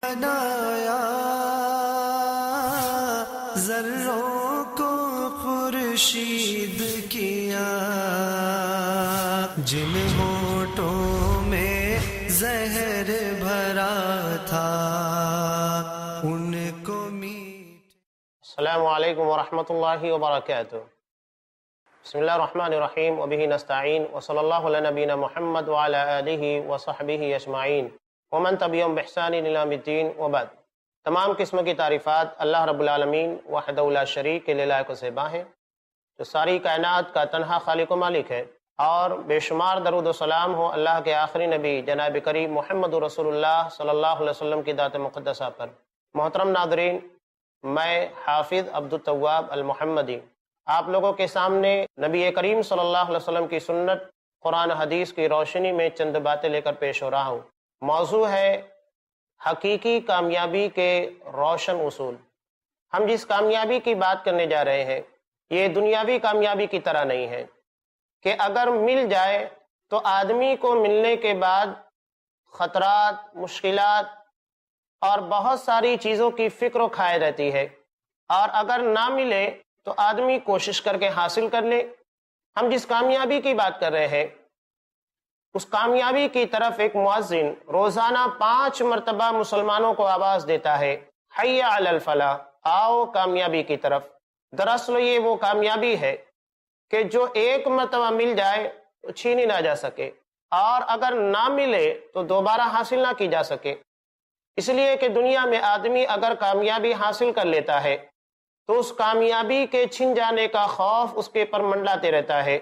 بنایا ذروں کو خورشید کیا، جن ہونٹوں میں زہر بھرا تھا ان کو میٹھ۔ السلام علیکم ورحمۃ اللہ وبرکاتہ۔ بسم اللہ الرحمن الرحیم وبہ نستعین وصلی اللہ علی نبینا محمد وعلی آلہ وصحبہ اجمعین ومن تبعہم بإحسان الی یوم الدین وبعد۔ تمام قسم کی تعریفات اللہ رب العالمین وحدہ لا شریک کے لائق و زیبا ہیں، جو ساری کائنات کا تنہا خالق و مالک ہے، اور بے شمار درود و سلام ہو اللہ کے آخری نبی جناب کریم محمد رسول اللہ صلی اللہ علیہ وسلم کی ذات مقدسہ پر۔ محترم ناظرین، میں حافظ عبدالتواب المحمدی آپ لوگوں کے سامنے نبی کریم صلی اللہ علیہ وسلم کی سنت قرآن حدیث کی روشنی میں چند باتیں لے کر پیش ہو رہا ہوں۔ موضوع ہے حقیقی کامیابی کے روشن اصول۔ ہم جس کامیابی کی بات کرنے جا رہے ہیں یہ دنیاوی کامیابی کی طرح نہیں ہے کہ اگر مل جائے تو آدمی کو ملنے کے بعد خطرات، مشکلات اور بہت ساری چیزوں کی فکر و کھائے رہتی ہے، اور اگر نہ ملے تو آدمی کوشش کر کے حاصل کر لے۔ ہم جس کامیابی کی بات کر رہے ہیں اس کامیابی کی طرف ایک مؤذن روزانہ 5 مرتبہ مسلمانوں کو آواز دیتا ہے، حی علی الفلاح، آؤ کامیابی کی طرف۔ دراصل یہ وہ کامیابی ہے کہ جو ایک مرتبہ مل جائے تو چھینی نہ جا سکے، اور اگر نہ ملے تو دوبارہ حاصل نہ کی جا سکے۔ اس لیے کہ دنیا میں آدمی اگر کامیابی حاصل کر لیتا ہے تو اس کامیابی کے چھن جانے کا خوف اس کے پر منڈلاتے رہتا ہے،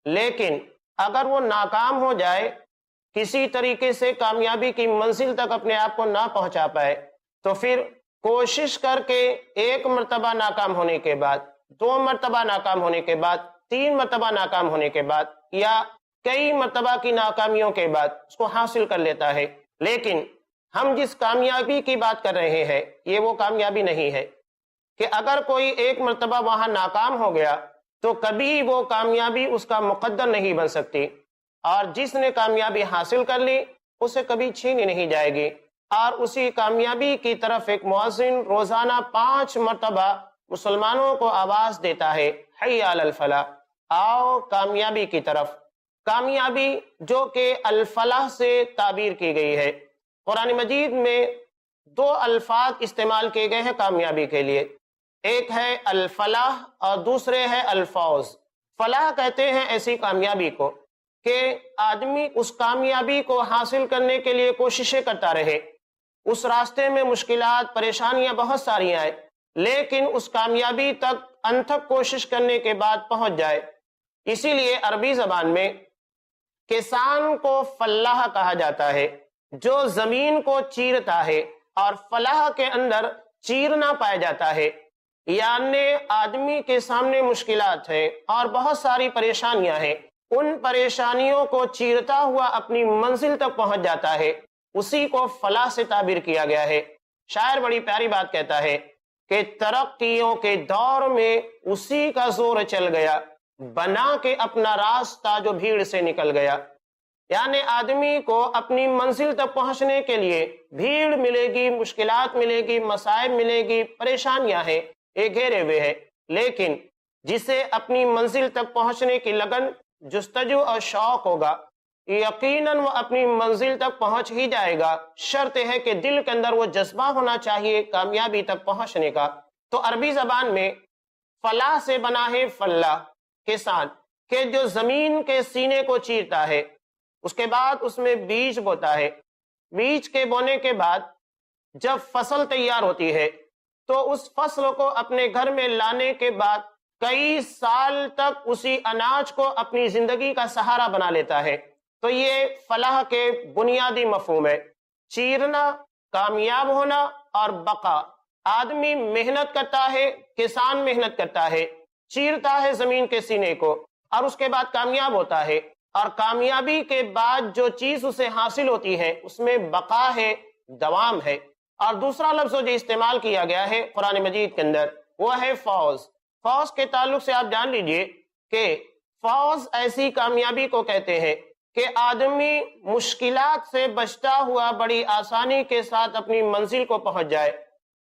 لیکن اگر وہ ناکام ہو جائے، کسی طریقے سے کامیابی کی منزل تک اپنے آپ کو نہ پہنچا پائے، تو پھر کوشش کر کے 1 مرتبہ ناکام ہونے کے بعد، 2 مرتبہ ناکام ہونے کے بعد، 3 مرتبہ ناکام ہونے کے بعد، یا کئی مرتبہ کی ناکامیوں کے بعد اس کو حاصل کر لیتا ہے۔ لیکن ہم جس کامیابی کی بات کر رہے ہیں یہ وہ کامیابی نہیں ہے کہ اگر کوئی 1 مرتبہ وہاں ناکام ہو گیا تو کبھی وہ کامیابی اس کا مقدر نہیں بن سکتی، اور جس نے کامیابی حاصل کر لی اسے کبھی چھینی نہیں جائے گی۔ اور اسی کامیابی کی طرف ایک مؤذن روزانہ 5 مرتبہ مسلمانوں کو آواز دیتا ہے، حی علی الفلاح، آؤ کامیابی کی طرف۔ کامیابی جو کہ الفلاح سے تعبیر کی گئی ہے، قرآن مجید میں 2 الفاظ استعمال کیے گئے ہیں کامیابی کے لیے، ایک ہے الفلاح اور دوسرے ہے الفوز۔ فلاح کہتے ہیں ایسی کامیابی کو کہ آدمی اس کامیابی کو حاصل کرنے کے لیے کوششیں کرتا رہے، اس راستے میں مشکلات، پریشانیاں بہت ساری آئیں، لیکن اس کامیابی تک انتھک کوشش کرنے کے بعد پہنچ جائے۔ اسی لیے عربی زبان میں کسان کو فلاح کہا جاتا ہے، جو زمین کو چیرتا ہے، اور فلاح کے اندر چیرنا پایا جاتا ہے، یعنی آدمی کے سامنے مشکلات ہیں اور بہت ساری پریشانیاں ہیں، ان پریشانیوں کو چیرتا ہوا اپنی منزل تک پہنچ جاتا ہے، اسی کو فلاح سے تعبیر کیا گیا ہے۔ شاعر بڑی پیاری بات کہتا ہے کہ ترقیوں کے دور میں اسی کا زور چل گیا، بنا کے اپنا راستہ جو بھیڑ سے نکل گیا۔ یعنی آدمی کو اپنی منزل تک پہنچنے کے لیے بھیڑ ملے گی، مشکلات ملے گی، مصائب ملے گی، پریشانیاں ہیں، یہ گھیرے ہوئے ہیں، لیکن جسے اپنی منزل تک پہنچنے کی لگن، جستجو اور شوق ہوگا، یقیناً وہ اپنی منزل تک پہنچ ہی جائے گا۔ شرط ہے کہ دل کے اندر وہ جذبہ ہونا چاہیے کامیابی تک پہنچنے کا۔ تو عربی زبان میں فلاح سے بنا ہے فلاح، کسان، کہ جو زمین کے سینے کو چیرتا ہے، اس کے بعد اس میں بیج بوتا ہے، بیج کے بونے کے بعد جب فصل تیار ہوتی ہے تو اس فصل کو اپنے گھر میں لانے کے بعد کئی سال تک اسی اناج کو اپنی زندگی کا سہارا بنا لیتا ہے۔ تو یہ فلاح کے بنیادی مفہوم ہے، چیرنا، کامیاب ہونا اور بقا۔ آدمی محنت کرتا ہے، کسان محنت کرتا ہے، چیرتا ہے زمین کے سینے کو، اور اس کے بعد کامیاب ہوتا ہے، اور کامیابی کے بعد جو چیز اسے حاصل ہوتی ہے اس میں بقا ہے، دوام ہے۔ اور دوسرا لفظ جو استعمال کیا گیا ہے قرآن مجید کے اندر وہ ہے فوز۔ فوز کے تعلق سے آپ جان لیجئے کہ فوز ایسی کامیابی کو کہتے ہیں کہ آدمی مشکلات سے بچتا ہوا بڑی آسانی کے ساتھ اپنی منزل کو پہنچ جائے.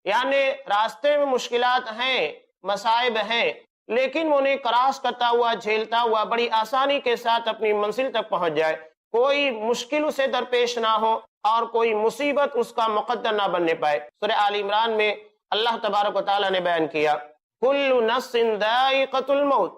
یعنی راستے میں مشکلات ہیں، مصائب ہیں، لیکن وہ انہیں کراس کرتا ہوا، جھیلتا ہوا بڑی آسانی کے ساتھ اپنی منزل تک پہنچ جائے. کوئی مشکل اسے درپیش نہ ہو اور کوئی مصیبت اس کا مقدر نہ بننے پائے. سورہ آل عمران میں اللہ تبارک و تعالیٰ نے بیان کیا کل نفس ذائقۃ الموت،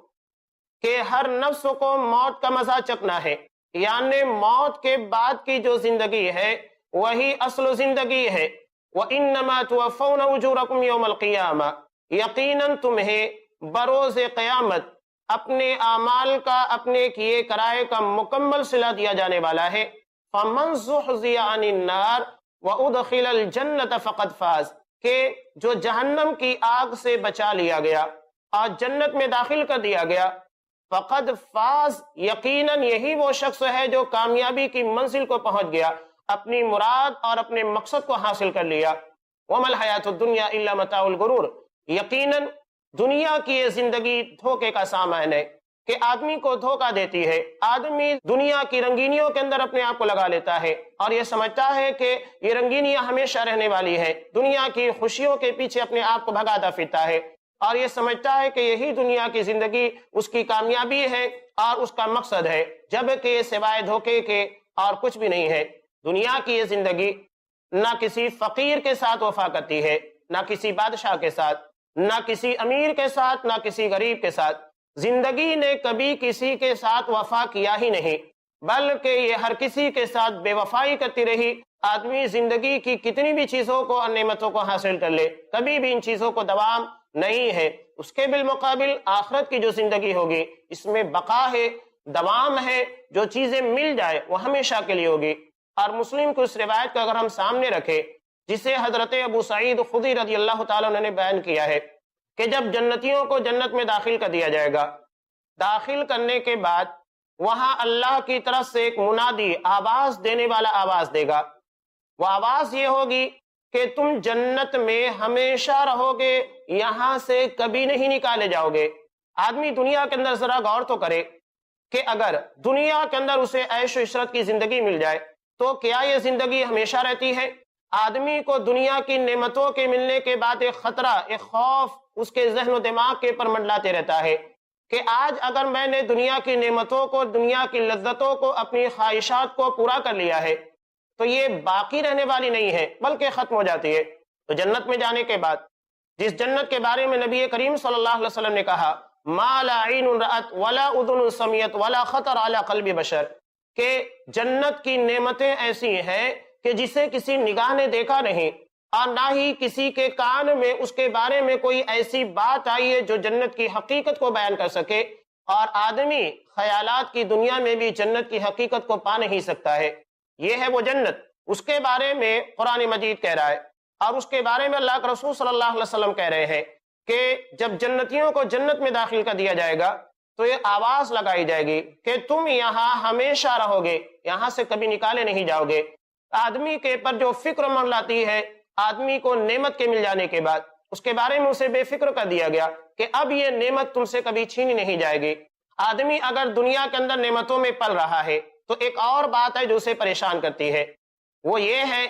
کہ ہر نفس کو موت کا مزہ چکھنا ہے. یعنی موت کے بعد کی جو زندگی ہے وہی اصل زندگی ہے. وَإِنَّمَا تُوَفَّوْنَ أُجُورَكُمْ يَوْمَ الْقِيَامَةِ، یقیناً تمہیں بروز قیامت اپنے اعمال کا، اپنے کیے کرائے کا مکمل صلہ دیا جانے والا ہے. فَمَنْ زُحْزِحَ عَنِ النَّارِ وَأُدْخِلَ الْجَنَّةَ فَقَدْ فَازَ، کہ جو جہنم کی آگ سے بچا لیا گیا اور جنت میں داخل کر دیا گیا، فقد فاز، یقیناً یہی وہ شخص ہے جو کامیابی کی منزل کو پہنچ گیا، اپنی مراد اور اپنے مقصد کو حاصل کر لیا. وَمَا الْحَيَاةُ الدُّنْيَا إِلَّا مَتَاعُ الْغُرُورِ، یقیناً دنیا کی یہ زندگی دھوکے کا سامان ہے کہ آدمی کو دھوکہ دیتی ہے. آدمی دنیا کی رنگینیوں کے اندر اپنے آپ کو لگا لیتا ہے اور یہ سمجھتا ہے کہ یہ رنگینیاں ہمیشہ رہنے والی ہے. دنیا کی خوشیوں کے پیچھے اپنے آپ کو بھگاتا پھرتا ہے اور یہ سمجھتا ہے کہ یہی دنیا کی زندگی اس کی کامیابی ہے اور اس کا مقصد ہے، جبکہ سوائے دھوکے کے اور کچھ بھی نہیں ہے. دنیا کی یہ زندگی نہ کسی فقیر کے ساتھ وفا کرتی ہے، نہ کسی بادشاہ کے ساتھ، نہ کسی امیر کے ساتھ، نہ کسی غریب کے ساتھ. زندگی نے کبھی کسی کے ساتھ وفا کیا ہی نہیں، بلکہ یہ ہر کسی کے ساتھ بے وفائی کرتی رہی. آدمی زندگی کی کتنی بھی چیزوں کو اور نعمتوں کو حاصل کر لے، کبھی بھی ان چیزوں کو دوام نہیں ہے. اس کے بالمقابل آخرت کی جو زندگی ہوگی اس میں بقا ہے، دوام ہے. جو چیزیں مل جائے وہ ہمیشہ کے لیے ہوگی. اور مسلم کو اس روایت کو اگر ہم سامنے رکھے جسے حضرت ابو سعید خدری رضی اللہ تعالیٰ عنہ نے بیان کیا ہے کہ جب جنتیوں کو جنت میں داخل کر دیا جائے گا، داخل کرنے کے بعد وہاں اللہ کی طرف سے ایک منادی آواز دینے والا آواز دے گا. وہ آواز یہ ہوگی کہ تم جنت میں ہمیشہ رہو گے، یہاں سے کبھی نہیں نکالے جاؤ گے. آدمی دنیا کے اندر ذرا غور تو کرے کہ اگر دنیا کے اندر اسے عیش و عشرت کی زندگی مل جائے تو کیا یہ زندگی ہمیشہ رہتی ہے؟ آدمی کو دنیا کی نعمتوں کے ملنے کے بعد ایک خطرہ، ایک خوف اس کے ذہن و دماغ کے پر منڈلاتے رہتا ہے کہ آج اگر میں نے دنیا کی نعمتوں کو، دنیا کی لذتوں کو، اپنی خواہشات کو پورا کر لیا ہے تو یہ باقی رہنے والی نہیں ہے بلکہ ختم ہو جاتی ہے. تو جنت میں جانے کے بعد جس جنت کے بارے میں نبی کریم صلی اللہ علیہ وسلم نے کہا ما لا عین رأت ولا اذن سمعت ولا خطر علی قلب بشر، کہ جنت کی نعمتیں ایسی ہیں کہ جسے کسی نگاہ نے دیکھا نہیں اور نہ ہی کسی کے کان میں اس کے بارے میں کوئی ایسی بات آئی ہے جو جنت کی حقیقت کو بیان کر سکے. اور آدمی خیالات کی دنیا میں بھی جنت کی حقیقت کو پا نہیں سکتا ہے. یہ ہے وہ جنت، اس کے بارے میں قرآن مجید کہہ رہا ہے اور اس کے بارے میں اللہ کے رسول صلی اللہ علیہ وسلم کہہ رہے ہیں کہ جب جنتیوں کو جنت میں داخل کر دیا جائے گا تو یہ آواز لگائی جائے گی کہ تم یہاں ہمیشہ رہو گے، یہاں سے کبھی نکالے نہیں جاؤ گے. آدمی کے پر جو فکر منڈلاتی ہے آدمی کو نعمت کے مل جانے کے بعد، اس کے بارے میں اسے بے فکر کر دیا گیا کہ اب یہ نعمت تم سے کبھی چھینی نہیں جائے گی. آدمی اگر دنیا کے اندر نعمتوں میں پل رہا ہے تو ایک اور بات ہے جو اسے پریشان کرتی ہے، وہ یہ ہے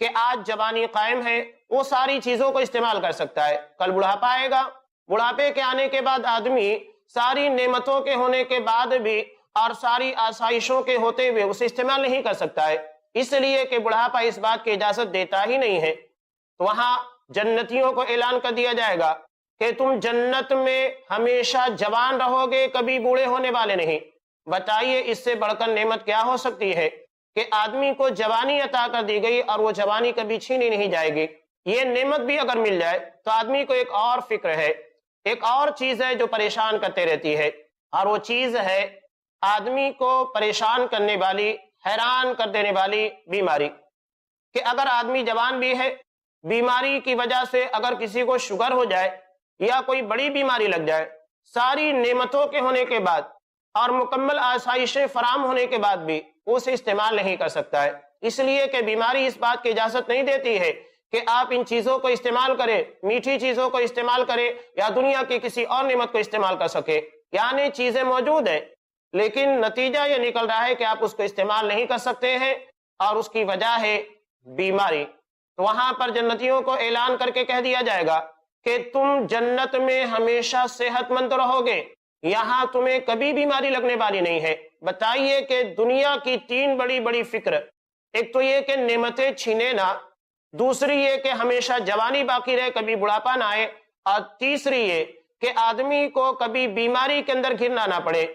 کہ آج جوانی قائم ہے، وہ ساری چیزوں کو استعمال کر سکتا ہے. کل بڑھاپا آئے گا، بڑھاپے کے آنے کے بعد آدمی ساری نعمتوں کے ہونے کے بعد بھی اور ساری آسائشوں کے ہوتے ہوئے اسے استعمال نہیں کر سکتا ہے، اس لیے کہ بڑھاپا اس بات کی اجازت دیتا ہی نہیں ہے. تو وہاں جنتیوں کو اعلان کر دیا جائے گا کہ تم جنت میں ہمیشہ جوان رہو گے، کبھی بوڑھے ہونے والے نہیں. بتائیے اس سے بڑھ کر نعمت کیا ہو سکتی ہے کہ آدمی کو جوانی عطا کر دی گئی اور وہ جوانی کبھی چھینی نہیں جائے گی. یہ نعمت بھی اگر مل جائے تو آدمی کو ایک اور فکر ہے، ایک اور چیز ہے جو پریشان کرتے رہتی ہے، اور وہ چیز ہے آدمی کو پریشان کرنے والی، حیران کر دینے والی بیماری. کہ اگر آدمی جوان بھی ہے، بیماری کی وجہ سے اگر کسی کو شوگر ہو جائے یا کوئی بڑی بیماری لگ جائے، ساری نعمتوں کے ہونے کے بعد اور مکمل آسائشیں فراہم ہونے کے بعد بھی وہ اسے استعمال نہیں کر سکتا ہے، اس لیے کہ بیماری اس بات کی اجازت نہیں دیتی ہے کہ آپ ان چیزوں کو استعمال کریں، میٹھی چیزوں کو استعمال کریں یا دنیا کی کسی اور نعمت کو استعمال کر سکے. یعنی چیزیں موجود ہیں لیکن نتیجہ یہ نکل رہا ہے کہ آپ اس کو استعمال نہیں کر سکتے ہیں، اور اس کی وجہ ہے بیماری۔ تو وہاں پر جنتیوں کو اعلان کر کے کہہ دیا جائے گا کہ تم جنت میں ہمیشہ صحت مند رہو گے، یہاں تمہیں کبھی بیماری لگنے والی نہیں ہے۔ بتائیے کہ دنیا کی تین بڑی بڑی فکر، ایک تو یہ کہ نعمتیں چھینے نہ، دوسری یہ کہ ہمیشہ جوانی باقی رہے، کبھی بڑھاپا نہ آئے، اور تیسری یہ کہ آدمی کو کبھی بیماری کے اندر گرنا نہ پڑے۔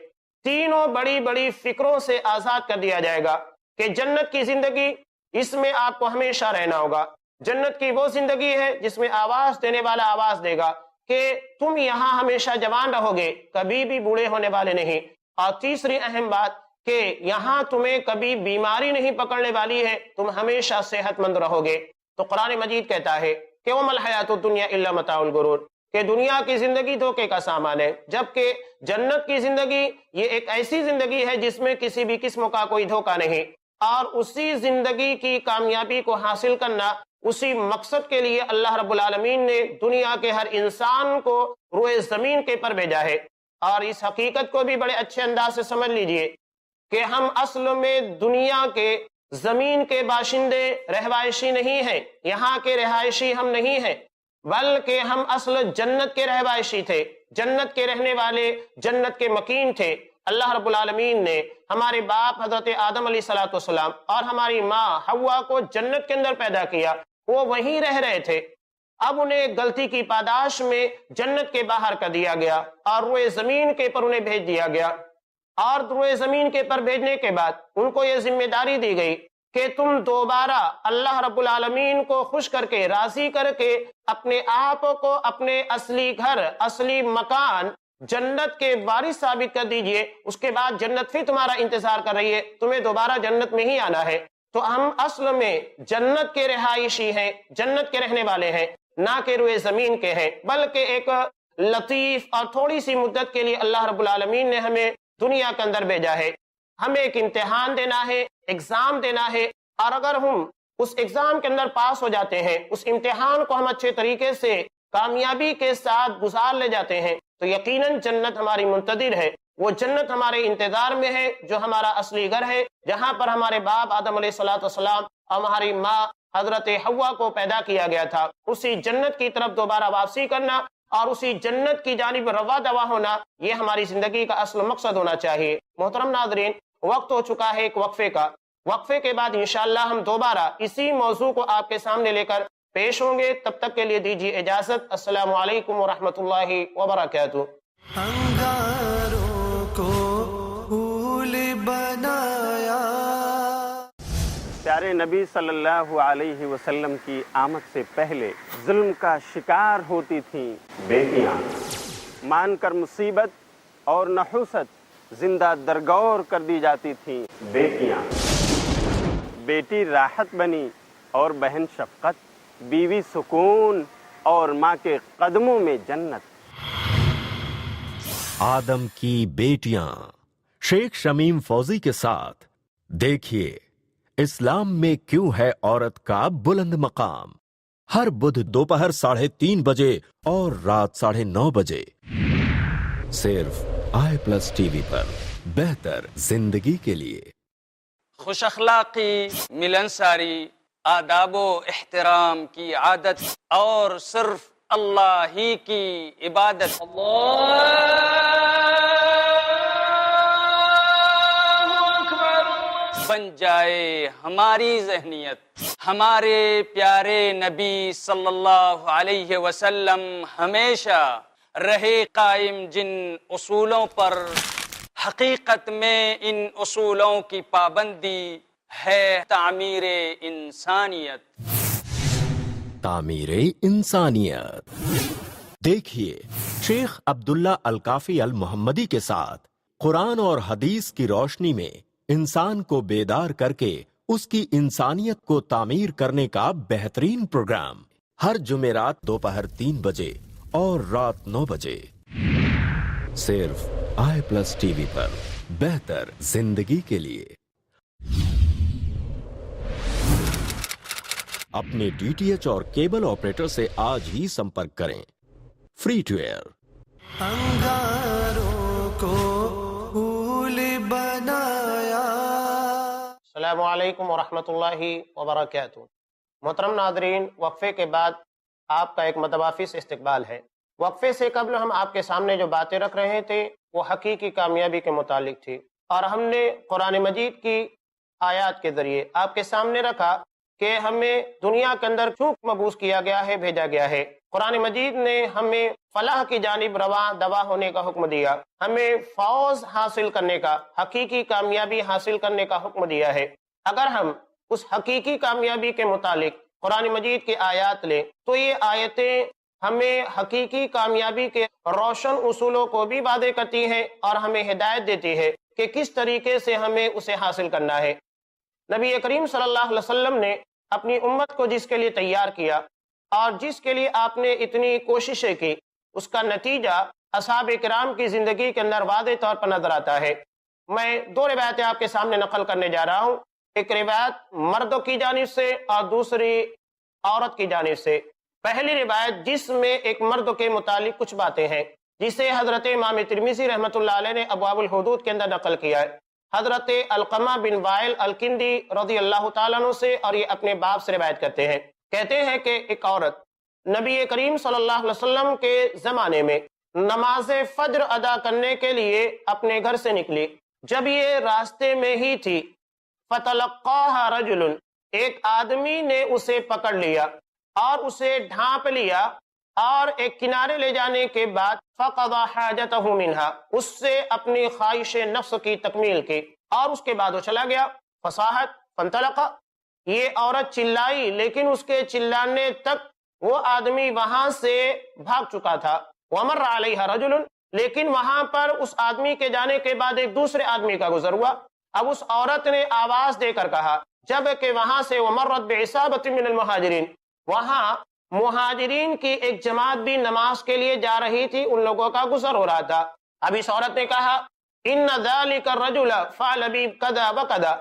تینوں بڑی بڑی فکروں سے آزاد کر دیا جائے گا کہ جنت کی زندگی، اس میں آپ کو ہمیشہ رہنا ہوگا۔ جنت کی وہ زندگی ہے جس میں آواز دینے والا آواز دے گا کہ تم یہاں ہمیشہ جوان رہو گے، کبھی بھی بوڑھے ہونے والے نہیں۔ اور تیسری اہم بات کہ یہاں تمہیں کبھی بیماری نہیں پکڑنے والی ہے، تم ہمیشہ صحت مند رہو گے۔ تو قرآن مجید کہتا ہے کہ وَمَا الْحَيَاةُ الدُّنْيَا إِلَّا مَتَاعُ الْغُرُورِ، کہ دنیا کی زندگی دھوکے کا سامان ہے، جبکہ جنت کی زندگی یہ ایک ایسی زندگی ہے جس میں کسی بھی قسم کا کوئی دھوکہ نہیں، اور اسی زندگی کی کامیابی کو حاصل کرنا، اسی مقصد کے لیے اللہ رب العالمین نے دنیا کے ہر انسان کو روئے زمین کے پر بھیجا ہے۔ اور اس حقیقت کو بھی بڑے اچھے انداز سے سمجھ لیجئے کہ ہم اصل میں دنیا کے زمین کے باشندے رہائشی نہیں ہیں، یہاں کے رہائشی ہم نہیں ہیں، بلکہ ہم اصل جنت کے رہائشی تھے، جنت کے رہنے والے، جنت کے مکین تھے۔ اللہ رب العالمین نے ہمارے باپ حضرت آدم علیہ السلام اور ہماری ماں حوا کو جنت کے اندر پیدا کیا، وہ وہیں رہ رہے تھے، اب انہیں غلطی کی پاداش میں جنت کے باہر کر دیا گیا اور روئے زمین کے پر انہیں بھیج دیا گیا، اور روئے زمین کے پر بھیجنے کے بعد ان کو یہ ذمہ داری دی گئی کہ تم دوبارہ اللہ رب العالمین کو خوش کر کے، راضی کر کے اپنے آپ کو اپنے اصلی گھر، اصلی مکان جنت کے وارث ثابت کر دیجئے، اس کے بعد جنت پھر تمہارا انتظار کر رہی ہے، تمہیں دوبارہ جنت میں ہی آنا ہے۔ تو ہم اصل میں جنت کے رہائشی ہیں، جنت کے رہنے والے ہیں، نہ کہ روئے زمین کے ہیں، بلکہ ایک لطیف اور تھوڑی سی مدت کے لیے اللہ رب العالمین نے ہمیں دنیا کے اندر بھیجا ہے۔ ہمیں ایک امتحان دینا ہے، ایگزام دینا ہے، اور اگر ہم اس ایگزام کے اندر پاس ہو جاتے ہیں، اس امتحان کو ہم اچھے طریقے سے کامیابی کے ساتھ گزار لے جاتے ہیں، تو یقیناً جنت ہماری منتظر ہے۔ وہ جنت ہمارے انتظار میں ہے جو ہمارا اصلی گھر ہے، جہاں پر ہمارے باپ آدم علیہ السلام اور ہماری ماں حضرت حوا کو پیدا کیا گیا تھا۔ اسی جنت کی طرف دوبارہ واپسی کرنا اور اسی جنت کی جانب روا دوا ہونا، یہ ہماری زندگی کا اصل مقصد ہونا چاہیے۔ محترم ناظرین، وقت ہو چکا ہے ایک وقفے کا، وقفے کے بعد انشاءاللہ ہم دوبارہ اسی موضوع کو آپ کے سامنے لے کر پیش ہوں گے۔ تب تک کے لیے دیجیے اجازت۔ السلام علیکم ورحمۃ اللہ وبرکاتہ۔ انگاروں کو پھول بنایا۔ پیارے نبی صلی اللہ علیہ وسلم کی آمد سے پہلے ظلم کا شکار ہوتی تھیں بیٹیاں، مان کر مصیبت اور نحوست زندہ درگور کر دی جاتی تھیں بیٹیاں۔ بیٹی راحت بنی اور بہن شفقت، بیوی سکون اور ماں کے قدموں میں جنت۔ آدم کی بیٹیاں، شیخ شمیم فوزی کے ساتھ دیکھیے اسلام میں کیوں ہے عورت کا بلند مقام، ہر بدھ دوپہر 3:30 بجے اور رات 9:30 بجے، صرف i+ TV پر، بہتر زندگی کے لیے۔ خوش اخلاقی، ملنساری، آداب و احترام کی عادت اور صرف اللہ ہی کی عبادت بن جائے ہماری ذہنیت۔ ہمارے پیارے نبی صلی اللہ علیہ وسلم ہمیشہ رہے قائم جن اصولوں پر، حقیقت میں ان اصولوں کی پابندی ہے تعمیر انسانیت۔ تعمیر انسانیت۔ دیکھیے شیخ عبداللہ الکافی المحمدی کے ساتھ قرآن اور حدیث کی روشنی میں انسان کو بیدار کر کے اس کی انسانیت کو تعمیر کرنے کا بہترین پروگرام، ہر جمعرات دوپہر 3 بجے اور رات 9 بجے، صرف i+ TV پر، بہتر زندگی کے لیے۔ اپنے DTH اور کیبل آپریٹر سے آج ہی سمپرک کریں۔ Free to year. انگاروں کو پھول بنایا. السلام علیکم ورحمۃ اللہ وبرکاتہ. محترم ناظرین، وقفے کے بعد آپ کا ایک متوافی سے استقبال ہے. وقفے سے قبل ہم آپ کے سامنے جو باتیں رکھ رہے تھے وہ حقیقی کامیابی کے متعلق تھی، اور ہم نے قرآن مجید کی آیات کے ذریعے آپ کے سامنے رکھا کہ ہمیں دنیا کے اندر کیوں مبعوث کیا گیا ہے، بھیجا گیا ہے. قرآن مجید نے ہمیں فلاح کی جانب رواں دوا ہونے کا حکم دیا، ہمیں فوز حاصل کرنے کا، حقیقی کامیابی حاصل کرنے کا حکم دیا ہے. اگر ہم اس حقیقی کامیابی کے متعلق قرآن مجید کی آیات لیں تو یہ آیتیں ہمیں حقیقی کامیابی کے روشن اصولوں کو بھی واضح کرتی ہیں اور ہمیں ہدایت دیتی ہے کہ کس طریقے سے ہمیں اسے حاصل کرنا ہے. نبی کریم صلی اللہ علیہ وسلم نے اپنی امت کو جس کے لیے تیار کیا اور جس کے لیے آپ نے اتنی کوششیں کی، اس کا نتیجہ اصحاب کرام کی زندگی کے اندر واضح طور پر نظر آتا ہے. میں دو روایتیں آپ کے سامنے نقل کرنے جا رہا ہوں. ایک روایت مردوں کی جانب سے اور دوسری عورت کی جانب سے. پہلی روایت جس میں ایک مرد کے متعلق کچھ باتیں ہیں، جسے حضرت امام ترمذی رحمۃ اللہ علیہ نے ابواب الحدود کے اندر نقل کیا ہے، حضرت علقمہ بن وائل الکندی رضی اللہ تعالیٰ عنہ سے، اور یہ اپنے باپ سے روایت کرتے ہیں. کہتے ہیں کہ ایک عورت نبی کریم صلی اللہ علیہ وسلم کے زمانے میں نماز فجر ادا کرنے کے لیے اپنے گھر سے نکلی. جب یہ راستے میں ہی تھی، فتلقاها رجل، ایک آدمی نے اسے پکڑ لیا اور اسے ڈھانپ لیا، اور ایک کنارے لے جانے کے بعد فقضى حاجته منها، اس سے اپنی خواہش نفس کی تکمیل کی، اور اس کے بعد وہ چلا گیا. فصاحت فانطلق، یہ عورت چلائی لیکن اس کے چلانے تک وہ آدمی وہاں سے بھاگ چکا تھا. ومر علیہ رجل، لیکن وہاں پر اس آدمی کے جانے کے بعد ایک دوسرے آدمی کا گزر ہوا. اب اس عورت نے آواز دے کر کہا، جب کہ وہاں سے ومرت بعصابۃ من المہاجرین، وہاں مہاجرین کی ایک جماعت بھی نماز کے لیے جا رہی تھی، ان لوگوں کا گزر ہو رہا تھا. اب اس عورت نے کہا، ان ذلک الرجل فعل بی کذا وکذا،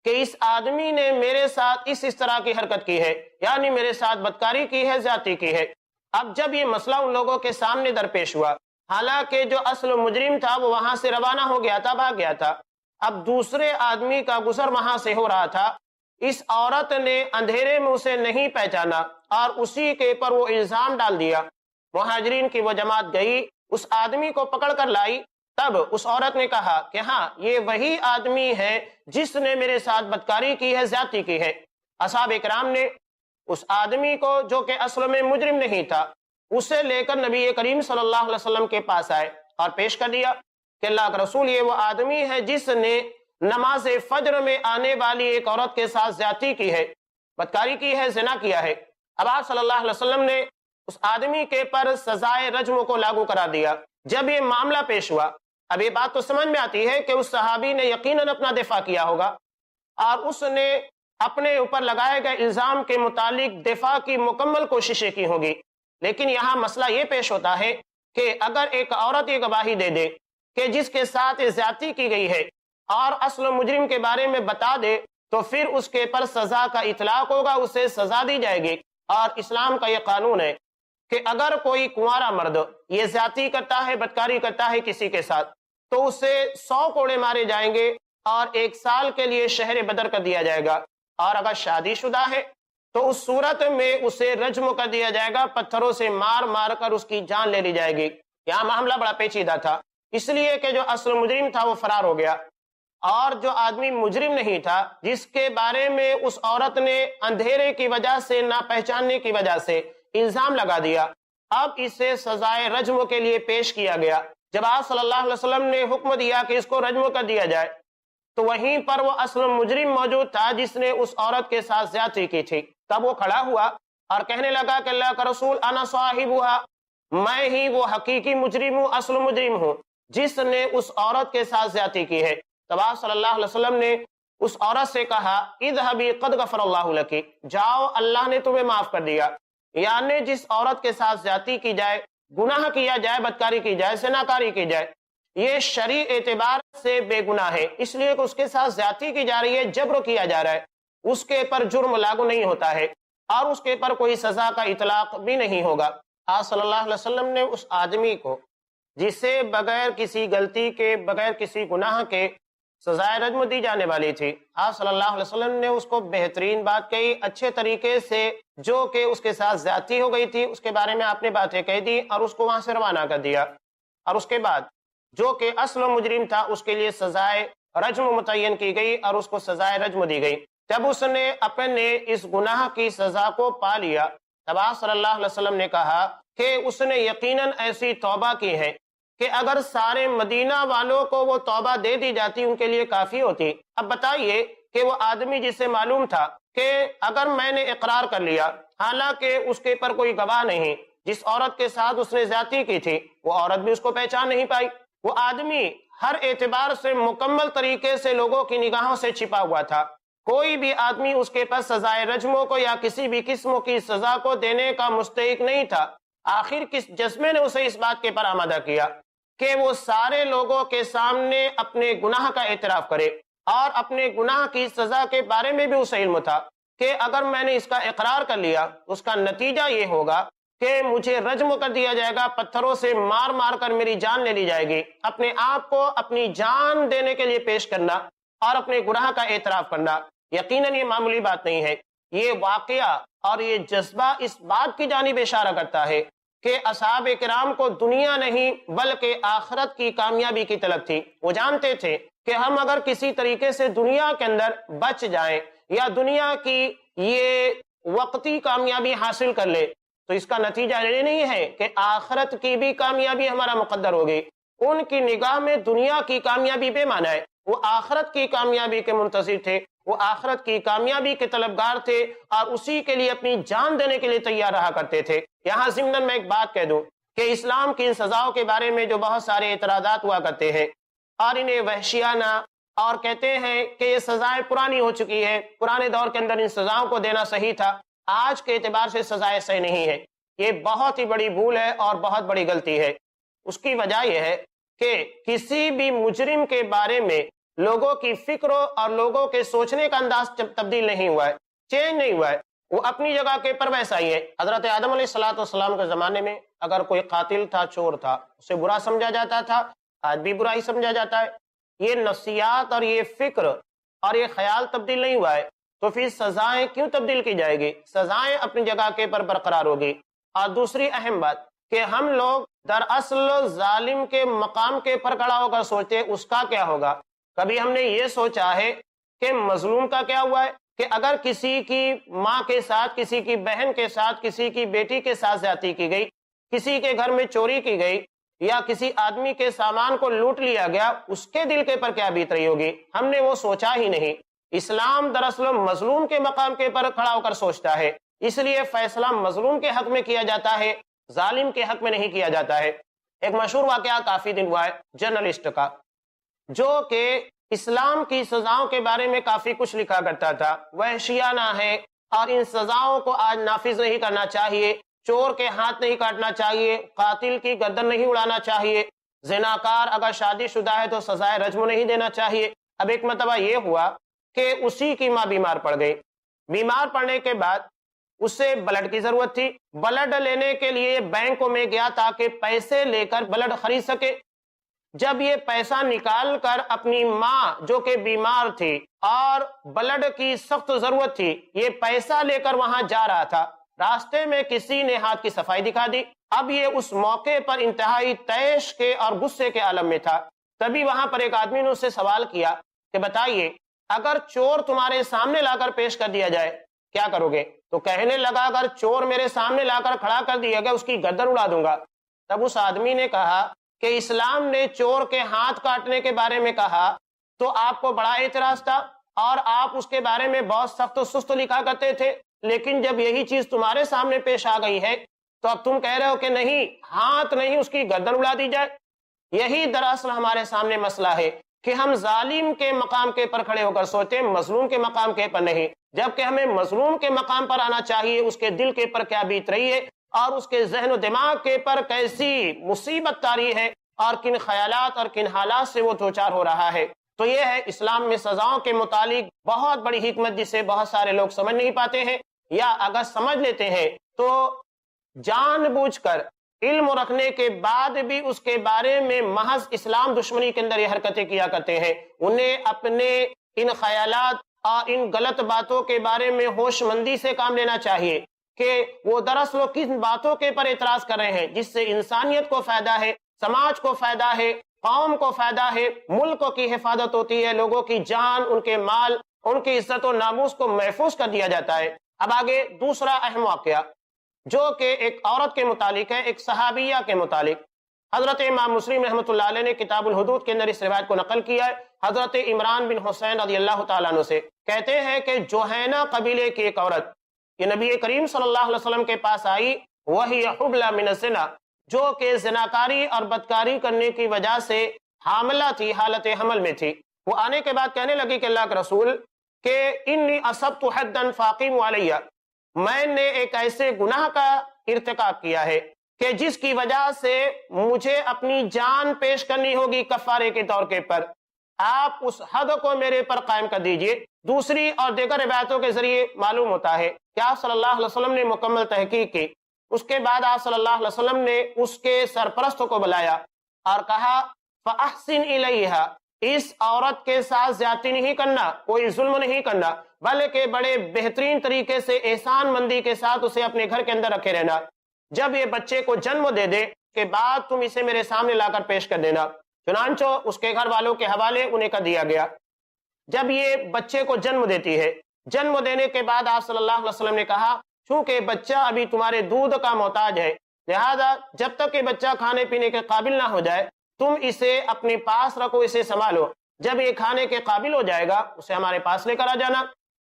کہ اس آدمی نے میرے ساتھ اس طرح کی حرکت کی ہے، یعنی میرے ساتھ بدکاری کی ہے، زیادتی کی ہے. اب جب یہ مسئلہ ان لوگوں کے سامنے درپیش ہوا، حالانکہ جو اصل مجرم تھا وہ وہاں سے روانہ ہو گیا تھا، بھاگ گیا تھا، اب دوسرے آدمی کا گزر وہاں سے ہو رہا تھا. اس عورت نے اندھیرے میں اسے نہیں پہچانا اور اسی کے پر وہ الزام ڈال دیا. مہاجرین کی وہ جماعت گئی، اس آدمی کو پکڑ کر لائی. تب اس عورت نے کہا کہ ہاں، یہ وہی آدمی ہے جس نے میرے ساتھ بدکاری کی ہے، زیادتی کی ہے. اصحاب کرام نے اس آدمی کو، جو کہ اصل میں مجرم نہیں تھا، اسے لے کر نبی کریم صلی اللہ علیہ وسلم کے پاس آئے اور پیش کر دیا کہ اللہ کا رسول، یہ وہ آدمی ہے جس نے نماز فجر میں آنے والی ایک عورت کے ساتھ زیادتی کی ہے، بدکاری کی ہے، زنا کیا ہے. اب آپ صلی اللہ علیہ وسلم نے اس آدمی کے پر سزائے رجم کو لاگو کرا دیا. جب یہ معاملہ پیش ہوا، اب یہ بات تو سمجھ میں آتی ہے کہ اس صحابی نے یقیناً اپنا دفاع کیا ہوگا اور اس نے اپنے اوپر لگائے گئے الزام کے متعلق دفاع کی مکمل کوششیں کی ہوگی. لیکن یہاں مسئلہ یہ پیش ہوتا ہے کہ اگر ایک عورت یہ گواہی دے دے کہ جس کے ساتھ زیادتی کی گئی ہے اور اصل مجرم کے بارے میں بتا دے، تو پھر اس کے پر سزا کا اطلاق ہوگا، اسے سزا دی جائے گی. اور اسلام کا یہ قانون ہے کہ اگر کوئی کنوارا مرد یہ زیادتی کرتا ہے، بدکاری کرتا ہے کسی کے ساتھ، تو اسے 100 کوڑے مارے جائیں گے اور 1 سال کے لیے شہر بدر کر دیا جائے گا. اور اگر شادی شدہ ہے تو اس صورت میں اسے رجم کر دیا جائے گا، پتھروں سے مار مار کر اس کی جان لے لی جائے گی. یہاں معاملہ بڑا پیچیدہ تھا، اس لیے کہ جو اصل مجرم تھا وہ فرار ہو گیا، اور جو آدمی مجرم نہیں تھا، جس کے بارے میں اس عورت نے اندھیرے کی وجہ سے، نہ پہچاننے کی وجہ سے الزام لگا دیا، اب اسے سزائے رجم کے لیے پیش کیا گیا. جب آپ صلی اللہ علیہ وسلم نے حکم دیا کہ اس کو رجم کر دیا جائے، تو وہیں پر وہ اصل مجرم موجود تھا جس نے اس عورت کے ساتھ زیادتی کی تھی. تب وہ کھڑا ہوا اور کہنے لگا کہ اللہ کا رسول، انا صاحبھا، میں ہی وہ حقیقی مجرم ہوں، اصل مجرم ہوں جس نے اس عورت کے ساتھ زیادتی کی ہے. تب آپ صلی اللہ علیہ وسلم نے اس عورت سے کہا، اذهبی قد غفر اللہ لک، جاؤ، اللہ نے تمہیں معاف کر دیا. یعنی جس عورت کے ساتھ زیادتی کی جائے، گناہ کیا جائے، بدکاری کی جائے، زناکاری کی جائے، یہ شرعی اعتبار سے بے گناہ ہے، اس لیے کہ اس کے ساتھ زیادتی کی جا رہی ہے، جبر کیا جا رہا ہے، اس کے پر جرم لاگو نہیں ہوتا ہے اور اس کے پر کوئی سزا کا اطلاق بھی نہیں ہوگا. آپ صلی اللہ علیہ وسلم نے اس آدمی کو، جسے بغیر کسی غلطی کے، بغیر کسی گناہ کے سزائے رجم دی جانے والی تھی، آپ صلی اللہ علیہ وسلم نے اس کو بہترین بات کہی، اچھے طریقے سے، جو کہ اس کے ساتھ زیادتی ہو گئی تھی اس کے بارے میں آپ نے باتیں کہہ دی اور اس کو وہاں سے روانہ کر دیا، اور اس کے بعد جو کہ اصل مجرم تھا اس کے لیے سزائے رجم متعین کی گئی اور اس کو سزائے رجم دی گئی۔ جب اس نے اپنے اس گناہ کی سزا کو پا لیا تب آپ صلی اللہ علیہ وسلم نے کہا کہ اس نے یقیناً ایسی توبہ کی ہے کہ اگر سارے مدینہ والوں کو وہ توبہ دے دی جاتی ان کے لیے کافی ہوتی۔ اب بتائیے کہ وہ آدمی جسے معلوم تھا کہ اگر میں نے اقرار کر لیا، حالانکہ اس کے پر کوئی گواہ نہیں، جس عورت کے ساتھ اس نے زیادتی کی تھی وہ عورت بھی اس کو پہچان نہیں پائی، وہ آدمی ہر اعتبار سے مکمل طریقے سے لوگوں کی نگاہوں سے چھپا ہوا تھا، کوئی بھی آدمی اس کے پاس سزائے رجموں کو یا کسی بھی قسم کی سزا کو دینے کا مستحق نہیں تھا۔ آخر کس جذبے نے اسے اس بات کے پر آمادہ کیا کہ وہ سارے لوگوں کے سامنے اپنے گناہ کا اعتراف کرے، اور اپنے گناہ کی سزا کے بارے میں بھی اسے علم تھا کہ اگر میں نے اس کا اقرار کر لیا اس کا نتیجہ یہ ہوگا کہ مجھے رجم کر دیا جائے گا، پتھروں سے مار مار کر میری جان لے لی جائے گی۔ اپنے آپ کو اپنی جان دینے کے لیے پیش کرنا اور اپنے گناہ کا اعتراف کرنا یقیناً یہ معمولی بات نہیں ہے۔ یہ واقعہ اور یہ جذبہ اس بات کی جانب اشارہ کرتا ہے کہ اصحاب کرام کو دنیا نہیں بلکہ آخرت کی کامیابی کی طلب تھی۔ وہ جانتے تھے کہ ہم اگر کسی طریقے سے دنیا کے اندر بچ جائیں یا دنیا کی یہ وقتی کامیابی حاصل کر لے تو اس کا نتیجہ یہ نہیں ہے کہ آخرت کی بھی کامیابی ہمارا مقدر ہوگی۔ ان کی نگاہ میں دنیا کی کامیابی بے معنی ہے، وہ آخرت کی کامیابی کے منتظر تھے، وہ آخرت کی کامیابی کے طلبگار تھے اور اسی کے لیے اپنی جان دینے کے لیے تیار رہا کرتے تھے۔ یہاں ضمن میں ایک بات کہہ دوں کہ اسلام کی ان سزاؤں کے بارے میں جو بہت سارے اعتراضات ہوا کرتے ہیں اور انہیں وحشیانہ اور کہتے ہیں کہ یہ سزائیں پرانی ہو چکی ہے، پرانے دور کے اندر ان سزاؤں کو دینا صحیح تھا، آج کے اعتبار سے سزائیں صحیح نہیں ہے، یہ بہت ہی بڑی بھول ہے اور بہت بڑی غلطی ہے۔ اس کی وجہ یہ ہے کہ کسی بھی مجرم کے بارے میں لوگوں کی فکر اور لوگوں کے سوچنے کا انداز تبدیل نہیں ہوا ہے، چینج نہیں ہوا ہے، وہ اپنی جگہ کے پر ویسا ہی ہے۔ حضرت آدم علیہ السلام کے زمانے میں اگر کوئی قاتل تھا، چور تھا، اسے برا سمجھا جاتا تھا، آج بھی برا ہی سمجھا جاتا ہے۔ یہ نفسیات اور یہ فکر اور یہ خیال تبدیل نہیں ہوا ہے تو پھر سزائیں کیوں تبدیل کی جائے گی؟ سزائیں اپنی جگہ کے پر برقرار ہوگی۔ اور دوسری اہم بات کہ ہم لوگ دراصل ظالم کے مقام کے پر کھڑا ہو کر سوچتے اس کا کیا ہوگا۔ کبھی ہم نے یہ سوچا ہے کہ مظلوم کا کیا ہوا ہے کہ اگر کسی کی ماں کے ساتھ، کسی کی بہن کے ساتھ، کسی کی بیٹی کے ساتھ زیادتی کی گئی، کسی کے گھر میں چوری کی گئی یا کسی آدمی کے سامان کو لوٹ لیا گیا، اس کے دل کے پر کیا بیت رہی ہوگی؟ ہم نے وہ سوچا ہی نہیں۔ اسلام دراصل مظلوم کے مقام کے پر کھڑا ہو کر سوچتا ہے، اس لیے فیصلہ مظلوم کے حق میں کیا جاتا ہے، ظالم کے حق میں نہیں کیا جاتا ہے۔ ایک مشہور واقعہ کافی دن ہوا ہے جرنلسٹ کا، جو کہ اسلام کی سزاؤں کے بارے میں کافی کچھ لکھا کرتا تھا، وحشیانہ ہے اور ان سزاؤں کو آج نافذ نہیں کرنا چاہیے، چور کے ہاتھ نہیں کاٹنا چاہیے، قاتل کی گردن نہیں اڑانا چاہیے، زناکار اگر شادی شدہ ہے تو سزائے رجم نہیں دینا چاہیے۔ اب ایک مرتبہ یہ ہوا کہ اسی کی ماں بیمار پڑ گئی، بیمار پڑنے کے بعد اسے بلڈ کی ضرورت تھی، بلڈ لینے کے لیے بینکوں میں گیا تاکہ پیسے لے کر بلڈ خرید سکے۔ جب یہ پیسہ نکال کر اپنی ماں جو کہ بیمار تھی اور بلڈ کی سخت ضرورت تھی، یہ پیسہ لے کر وہاں جا رہا تھا، راستے میں کسی نے ہاتھ کی صفائی دکھا دی۔ اب یہ اس موقع پر انتہائی طیش کے اور غصے کے عالم میں تھا۔ تبھی وہاں پر ایک آدمی نے اس سے سوال کیا کہ بتائیے اگر چور تمہارے سامنے لا کر پیش کر دیا جائے کیا کرو گے؟ تو کہنے لگا اگر چور میرے سامنے لا کر کھڑا کر دیا گیا اس کی گردن اڑا دوں گا۔ تب اس آدمی نے کہا کہ اسلام نے چور کے ہاتھ کاٹنے کے بارے میں کہا تو آپ کو بڑا اعتراض تھا اور آپ اس کے بارے میں بہت سخت و سست لکھا کرتے تھے، لیکن جب یہی چیز تمہارے سامنے پیش آ گئی ہے تو اب تم کہہ رہے ہو کہ نہیں، ہاتھ نہیں، اس کی گردن اڑا دی جائے۔ یہی دراصل ہمارے سامنے مسئلہ ہے کہ ہم ظالم کے مقام کے پر کھڑے ہو کر سوچتے ہیں، مظلوم کے مقام کے پر نہیں، جبکہ ہمیں مظلوم کے مقام پر آنا چاہیے، اس کے دل کے پر کیا بیت رہی ہے اور اس کے ذہن و دماغ کے پر کیسی مصیبت طاری ہے اور کن خیالات اور کن حالات سے وہ دوچار ہو رہا ہے۔ تو یہ ہے اسلام میں سزاؤں کے متعلق بہت بڑی حکمت جسے بہت سارے لوگ سمجھ نہیں پاتے ہیں، یا اگر سمجھ لیتے ہیں تو جان بوجھ کر علم رکھنے کے بعد بھی اس کے بارے میں محض اسلام دشمنی کے اندر یہ حرکتیں کیا کرتے ہیں. انہیں اپنے ان خیالات اور ان غلط باتوں کے بارے میں ہوش مندی سے کام لینا چاہیے کہ وہ دراصل کن باتوں کے پر اعتراض کر رہے ہیں جس سے انسانیت کو فائدہ ہے، سماج کو فائدہ ہے، قوم کو فائدہ ہے، ملک کی حفاظت ہوتی ہے، لوگوں کی جان، ان کے مال، ان کی عزت و ناموس کو محفوظ کر دیا جاتا ہے. اب آگے دوسرا اہم واقعہ جو کہ ایک عورت کے متعلق ہے، ایک صحابیہ کے متعلق. حضرت امام مسلم رحمۃ اللہ علیہ نے کتاب الحدود کے اندر اس روایت کو نقل کیا ہے حضرت عمران بن حسین رضی اللہ تعالیٰ عنہ سے. کہتے ہیں کہ جوہینہ قبیلے کی ایک عورت یہ نبی کریم صلی اللہ علیہ وسلم کے پاس آئی، وہی حبلہ من الزنا، جو کہ زناکاری اور بدکاری کرنے کی وجہ سے حاملہ تھی، حالت حمل میں تھی. وہ آنے کے بعد کہنے لگی کہ اللہ کے رسول کہ انی اصبت حدا فاقیم علیہ، میں نے ایک ایسے گناہ کا ارتکاب کیا ہے کہ جس کی وجہ سے مجھے اپنی جان پیش کرنی ہوگی کفارے کے طور کے پر، آپ اس حد کو میرے پر قائم کر دیجئے. دوسری اور دیگر روایتوں کے ذریعے معلوم ہوتا ہے کہ آپ صلی اللہ علیہ وسلم نے مکمل تحقیق کی. اس کے بعد آپ صلی اللہ علیہ وسلم نے اس کے سرپرست کو بلایا اور کہا فَأَحْسِنْ إِلَيْهَا، اس عورت کے ساتھ زیادتی نہیں کرنا، کوئی ظلم نہیں کرنا، بلکہ بڑے بہترین طریقے سے احسان مندی کے ساتھ اسے اپنے گھر کے اندر رکھے رہنا. جب یہ بچے کو جنم دے دے کے بعد تم اسے میرے سامنے لا کر پیش کر دینا. چنانچہ اس کے گھر والوں کے حوالے انہیں کر دیا گیا. جب یہ بچے کو جنم دیتی ہے، جنم دینے کے بعد آپ صلی اللہ علیہ وسلم نے کہا چونکہ بچہ ابھی تمہارے دودھ کا محتاج ہے، لہذا جب تک یہ بچہ کھانے پینے کے قابل نہ ہو جائے تم اسے اپنے پاس رکھو، اسے سنبھالو، جب یہ کھانے کے قابل ہو جائے گا اسے ہمارے پاس لے کر آ جانا.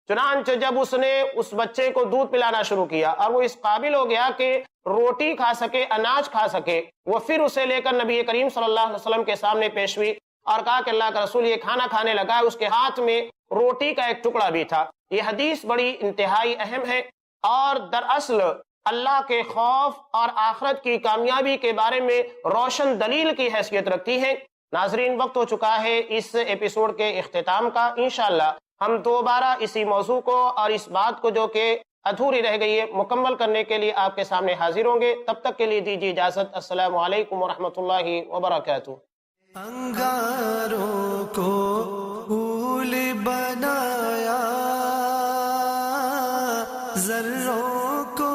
چنانچہ جب اس نے اس بچے کو دودھ پلانا شروع کیا اور وہ اس قابل ہو گیا کہ روٹی کھا سکے، اناج کھا سکے، وہ پھر اسے لے کر نبی کریم صلی اللہ علیہ وسلم کے سامنے پیش ہوئی اور کہا کہ اللہ کا رسول یہ کھانا کھانے لگا ہے. اس کے ہاتھ میں روٹی کا ایک ٹکڑا بھی تھا. یہ حدیث بڑی انتہائی اہم ہے اور دراصل اللہ کے خوف اور آخرت کی کامیابی کے بارے میں روشن دلیل کی حیثیت رکھتی ہے. ناظرین، وقت ہو چکا ہے اس ایپیسوڈ کے اختتام کا. انشاءاللہ ہم دوبارہ اسی موضوع کو اور اس بات کو جو کہ ادھوری رہ گئی ہے مکمل کرنے کے لیے آپ کے سامنے حاضر ہوں گے. تب تک کے لیے دیجیے اجازت. السلام علیکم ورحمۃ اللہ وبرکاتہ. انگاروں کو پھول بنایا، ذروں کو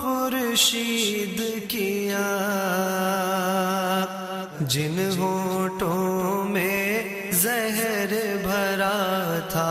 خورشید کیا، جن ہونٹوں میں زہر بھرا تھا